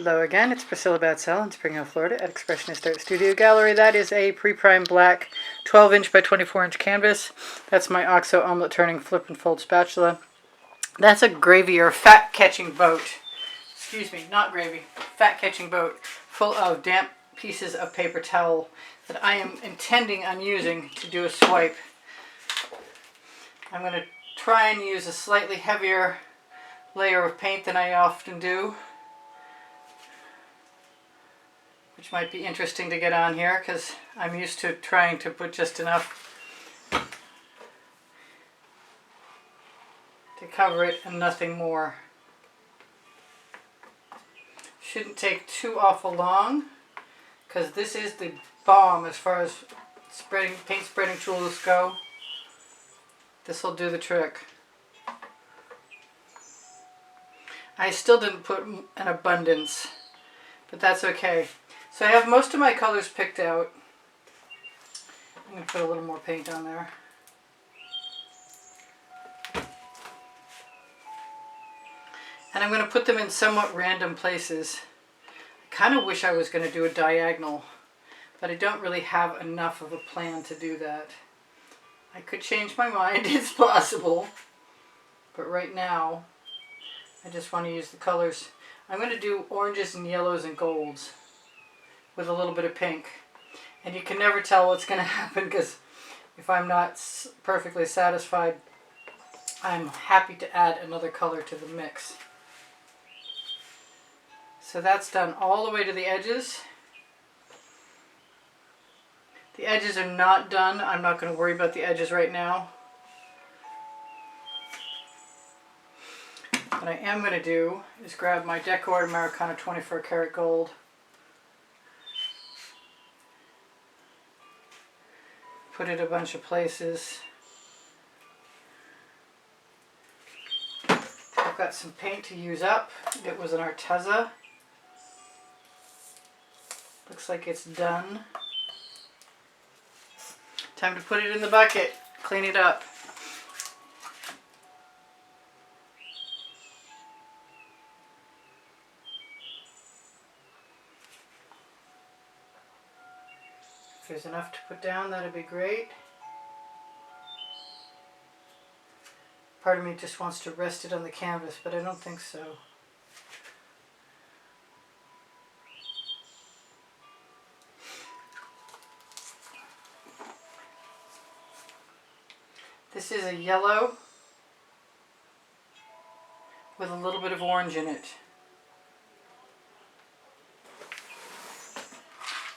Hello again, it's Priscilla Batzell in Spring Hill, Florida at Expressionist Art Studio Gallery. That is a pre-primed black 12-inch by 24-inch canvas. That's my OXO omelet turning flip and fold spatula. That's a gravy or fat catching boat. Excuse me, not gravy. Fat catching boat full of damp pieces of paper towel that I am intending on using to do a swipe. I'm going to try and use a slightly heavier layer of paint than I often do, which might be interesting to get on here because I'm used to trying to put just enough to cover it and nothing more. Shouldn't take too awful long because this is the bomb as far as paint spreading tools go. This will do the trick. I still didn't put an abundance, but that's okay. So I have most of my colors picked out. I'm going to put a little more paint on there. And I'm going to put them in somewhat random places. I kind of wish I was going to do a diagonal, but I don't really have enough of a plan to do that. I could change my mind, it's possible, but right now I just want to use the colors. I'm going to do oranges and yellows and golds with a little bit of pink. And you can never tell what's going to happen because if I'm not perfectly satisfied, I'm happy to add another color to the mix. So that's done all the way to the edges. The edges are not done. I'm not going to worry about the edges right now. What I am going to do is grab my Decor Americana 24 karat gold. Put it a bunch of places. I've got some paint to use up. It was an Arteza. Looks like it's done. Time to put it in the bucket. Clean it up. If there's enough to put down, that'd be great. Part of me just wants to rest it on the canvas, but I don't think so. This is a yellow with a little bit of orange in it.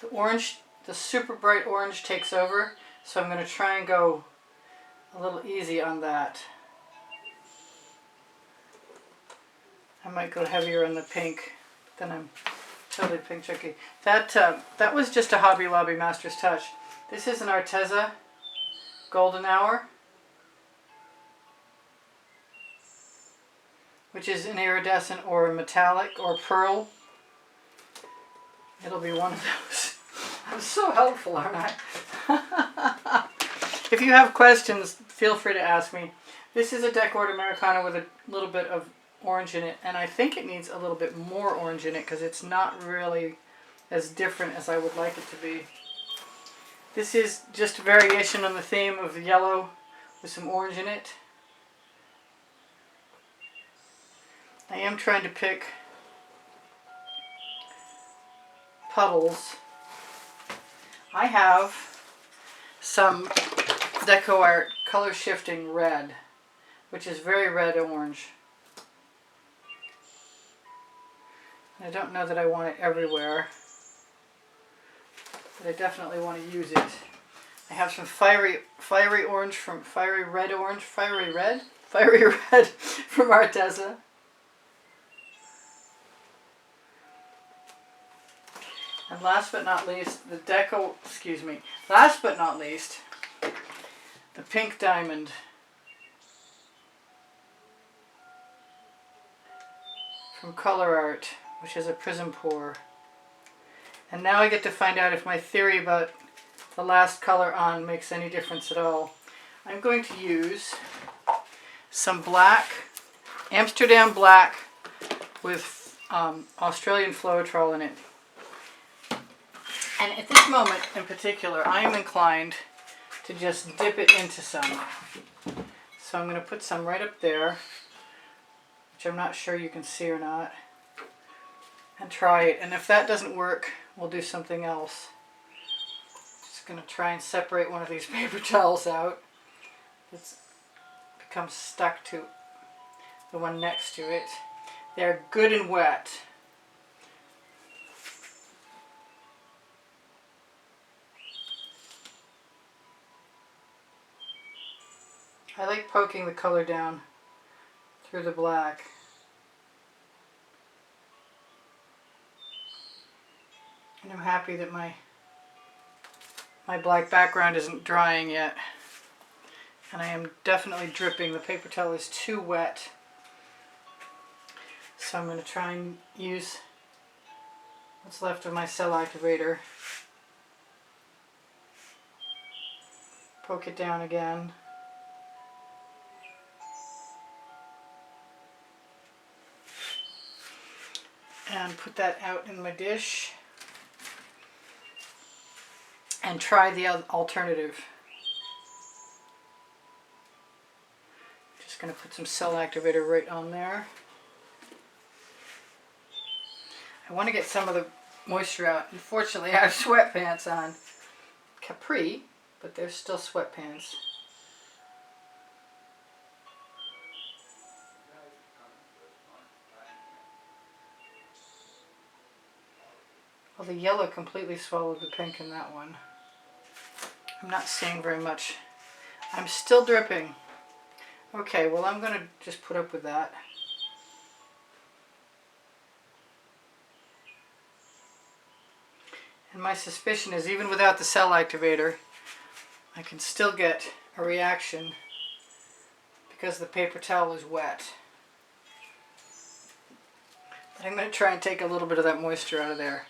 The orange, the super bright orange takes over, so I'm going to try and go a little easy on that. I might go heavier on the pink, then I'm totally pink tricky. That was just a Hobby Lobby Master's Touch. This is an Arteza Golden Hour, which is an iridescent or a metallic or pearl. It'll be one of those. I'm so helpful, aren't I? If you have questions, feel free to ask me. This is a Decor Americana with a little bit of orange in it, and I think it needs a little bit more orange in it because it's not really as different as I would like it to be. This is just a variation on the theme of the yellow with some orange in it. I am trying to pick puddles. I have some Deco Art color shifting red, which is very red orange. I don't know that I want it everywhere, but I definitely want to use it. I have some fiery orange from fiery red from Arteza. And last but not least, the pink diamond. From Color Art, which is a prism pour. And now I get to find out if my theory about the last color on makes any difference at all. I'm going to use some black, Amsterdam black with Australian Floetrol in it. And at this moment in particular, I am inclined to just dip it into some. So I'm going to put some right up there, which I'm not sure you can see or not, and try it. And if that doesn't work, we'll do something else. Just going to try and separate one of these paper towels out. It's become stuck to the one next to it. They're good and wet. I like poking the color down through the black. And I'm happy that my black background isn't drying yet. And I am definitely dripping. The paper towel is too wet. So I'm going to try and use what's left of my cell activator. Poke it down again. And put that out in my dish. And try the alternative. Just going to put some cell activator right on there. I want to get some of the moisture out. Unfortunately, I have sweatpants on. Capri, but they're still sweatpants. Well, the yellow completely swallowed the pink in that one. I'm not seeing very much. I'm still dripping. Okay, well, I'm going to just put up with that. And my suspicion is even without the cell activator, I can still get a reaction because the paper towel is wet. But I'm going to try and take a little bit of that moisture out of there.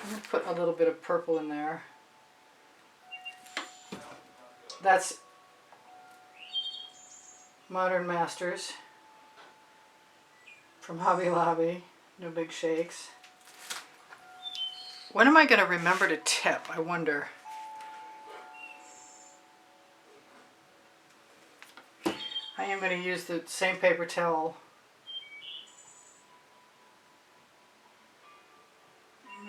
I'm going to put a little bit of purple in there. That's Modern Masters from Hobby Lobby. No big shakes. When am I going to remember to tip, I wonder? I am going to use the same paper towel.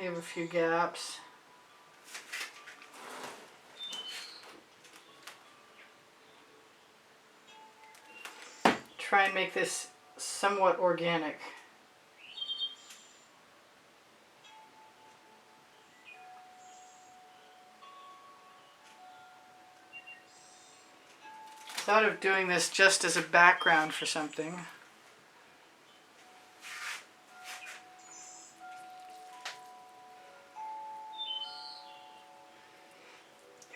Leave a few gaps. Try and make this somewhat organic. I thought of doing this just as a background for something.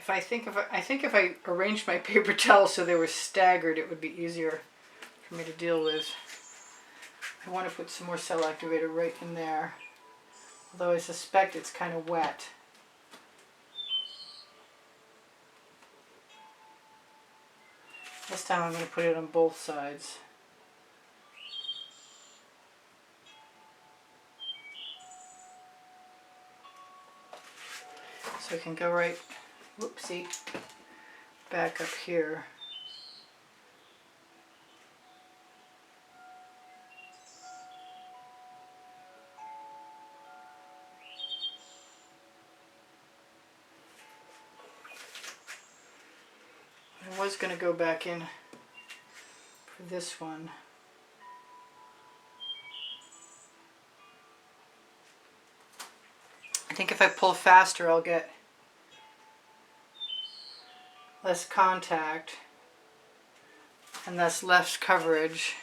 I think if I arranged my paper towels so they were staggered, it would be easier for me to deal with. I want to put some more cell activator right in there, although I suspect it's kind of wet. This time I'm going to put it on both sides. So I can go right, whoopsie, back up here. I was going to go back in for this one. I think if I pull faster, I'll get less contact and thus less coverage.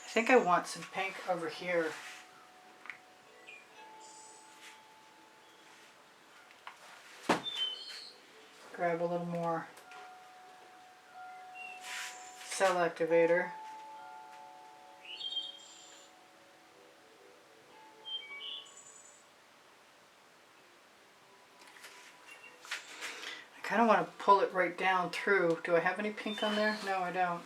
I think I want some pink over here. Grab a little more cell activator. I kind of want to pull it right down through. Do I have any pink on there? No, I don't.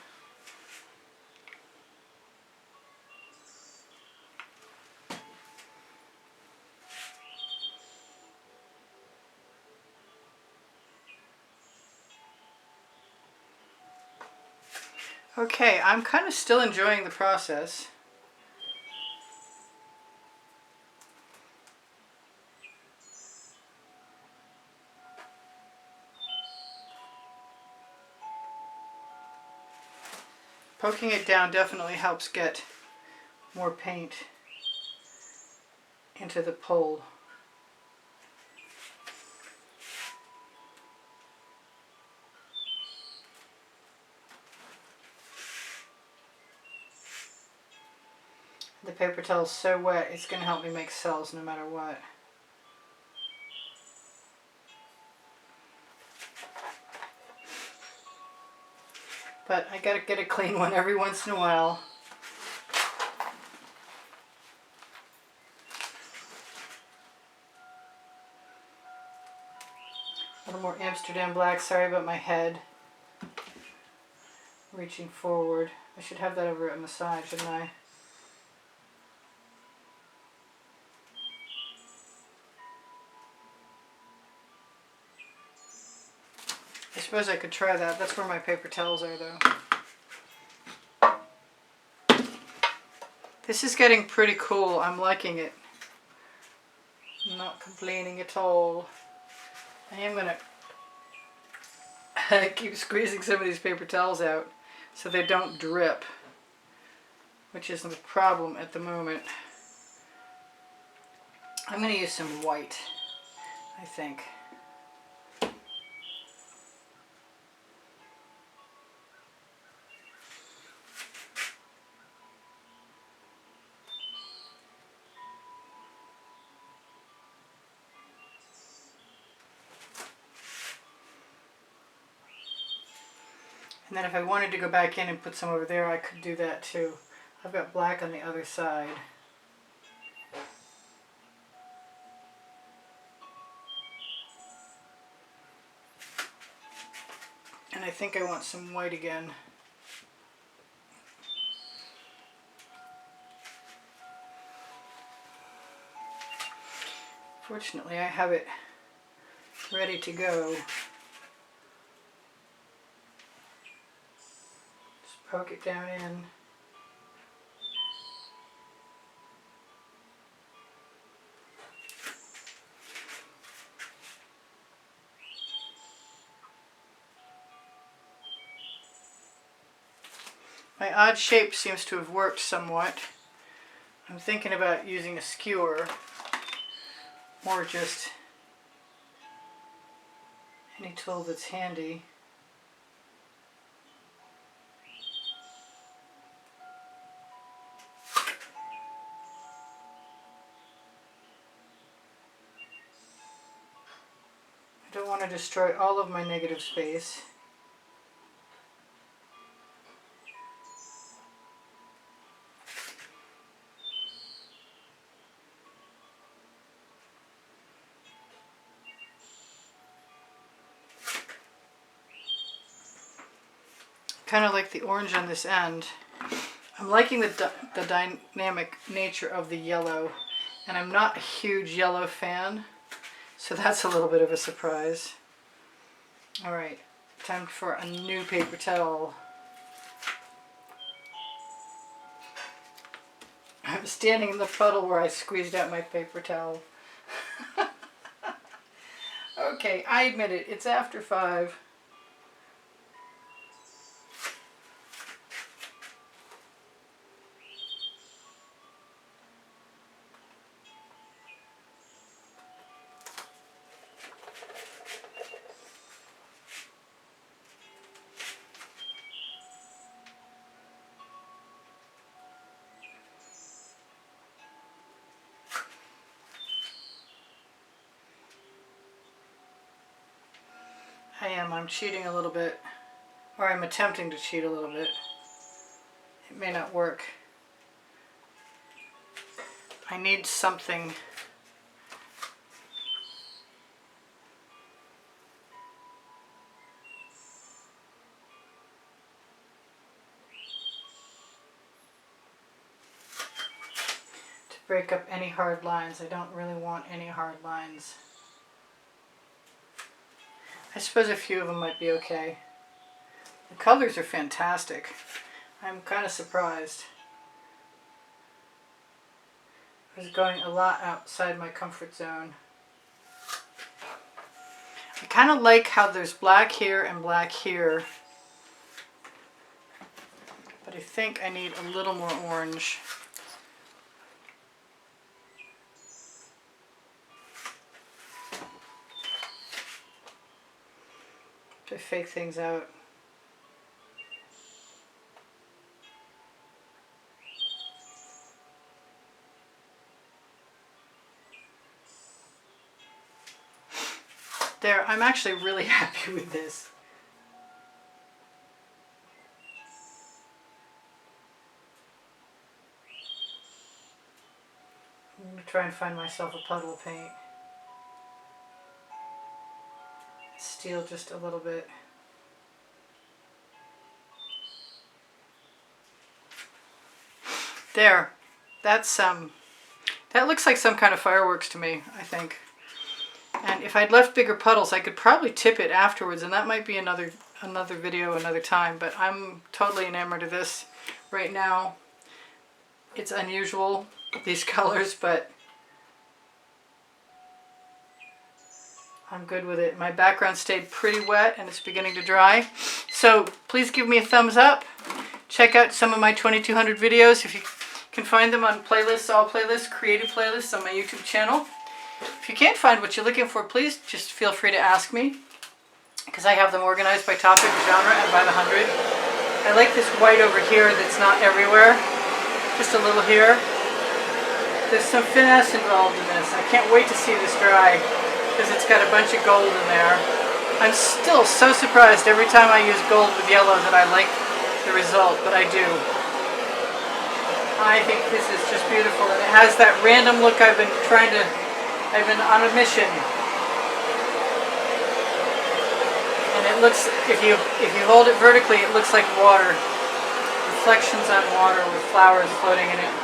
Okay, I'm kind of still enjoying the process. Poking it down definitely helps get more paint into the pole. The paper towel is so wet, it's going to help me make cells no matter what. But I gotta get a clean one every once in a while. A little more Amsterdam black. Sorry about my head reaching forward. I should have that over on the side, shouldn't I? I suppose I could try that. That's where my paper towels are, though. This is getting pretty cool. I'm liking it. I'm not complaining at all. I am going to keep squeezing some of these paper towels out so they don't drip, which isn't a problem at the moment. I'm going to use some white, I think. And then if I wanted to go back in and put some over there, I could do that too. I've got black on the other side. And I think I want some white again. Fortunately, I have it ready to go. Just poke it down in. My odd shape seems to have worked somewhat. I'm thinking about using a skewer or just any tool that's handy. I don't want to destroy all of my negative space. Kind of like the orange on this end. I'm liking the dynamic nature of the yellow, and I'm not a huge yellow fan, so that's a little bit of a surprise. Alright, time for a new paper towel. I'm standing in the puddle where I squeezed out my paper towel. Okay, I admit it, it's after 5. I'm cheating a little bit, or I'm attempting to cheat a little bit. It may not work. I need something to break up any hard lines. I don't really want any hard lines. I suppose a few of them might be okay. The colors are fantastic. I'm kind of surprised. I was going a lot outside my comfort zone. I kind of like how there's black here and black here. But I think I need a little more orange. To fake things out. There, I'm actually really happy with this. I'm going to try and find myself a puddle of paint. Steal just a little bit. There, that's that looks like some kind of fireworks to me, I think. And if I'd left bigger puddles, I could probably tip it afterwards, and that might be another video another time, but I'm totally enamored of this right now. It's unusual, these colors, but I'm good with it. My background stayed pretty wet and it's beginning to dry. So please give me a thumbs up. Check out some of my 2200 videos if you can find them on playlists, all playlists, creative playlists on my YouTube channel. If you can't find what you're looking for, please just feel free to ask me, because I have them organized by topic, genre, and by the 100. I like this white over here that's not everywhere, just a little here. There's some finesse involved in this. I can't wait to see this dry, because it's got a bunch of gold in there. I'm still so surprised every time I use gold with yellow that I like the result, but I do. I think this is just beautiful, and it has that random look I've been on a mission. And it looks, if you hold it vertically, it looks like water. Reflections on water with flowers floating in it.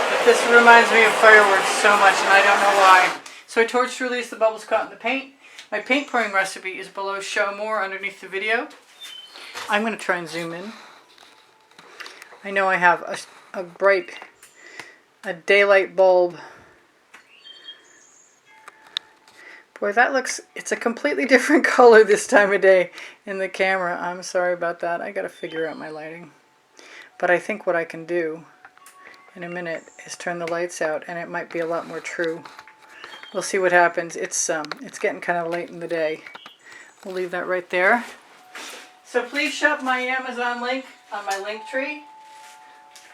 But this reminds me of fireworks so much, and I don't know why. So I torched to release the bubbles caught in the paint. My paint pouring recipe is below Show More underneath the video. I'm going to try and zoom in. I know I have a daylight bulb. Boy, that looks, it's a completely different color this time of day in the camera. I'm sorry about that. I got to figure out my lighting. But I think what I can do in a minute is turn the lights out, and it might be a lot more true. We'll see what happens. It's getting kind of late in the day. We'll leave that right there. So please shop my Amazon link on my link tree.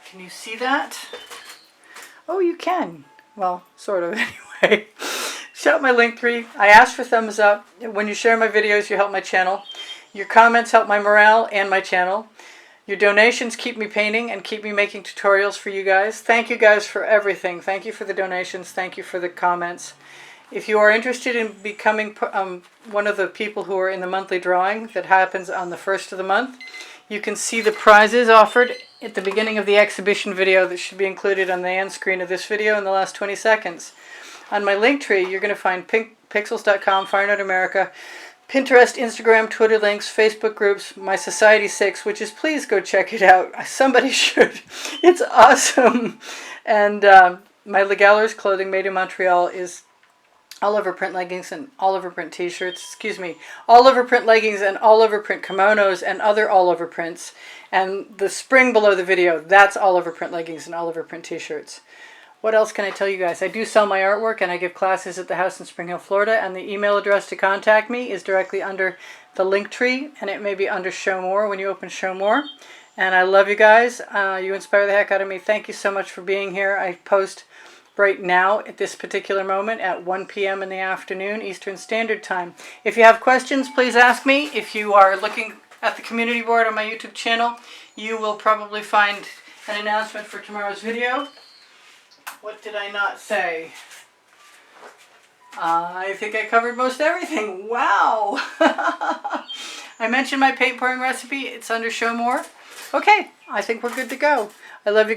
Can you see that? Oh, you can. Well, sort of anyway. Shop my link tree. I ask for thumbs up. When you share my videos, you help my channel. Your comments help my morale and my channel. Your donations keep me painting and keep me making tutorials for you guys. Thank you guys for everything. Thank you for the donations. Thank you for the comments. If you are interested in becoming one of the people who are in the monthly drawing that happens on the 1st of the month, you can see the prizes offered at the beginning of the exhibition video that should be included on the end screen of this video in the last 20 seconds. On my link tree, you're going to find pixels.com, Fire Note America, Pinterest, Instagram, Twitter links, Facebook groups, my Society 6, which is, please go check it out. Somebody should. It's awesome. And my Legalers clothing made in Montreal is all over print leggings and all over print t-shirts, all over print leggings and all over print kimonos and other all over prints. And the spring below the video, that's all over print leggings and all over print t-shirts. What else can I tell you guys? I do sell my artwork, and I give classes at the house in Spring Hill, Florida, and the email address to contact me is directly under the link tree, and it may be under Show More when you open Show More. And I love you guys. You inspire the heck out of me. Thank you so much for being here. I post right now at this particular moment at 1 p.m. in the afternoon Eastern Standard Time. If you have questions, please ask me. If you are looking at the community board on my YouTube channel, you will probably find an announcement for tomorrow's video. What did I not say? I think I covered most everything. Wow! I mentioned my paint pouring recipe. It's under Show More. Okay, I think we're good to go. I love you.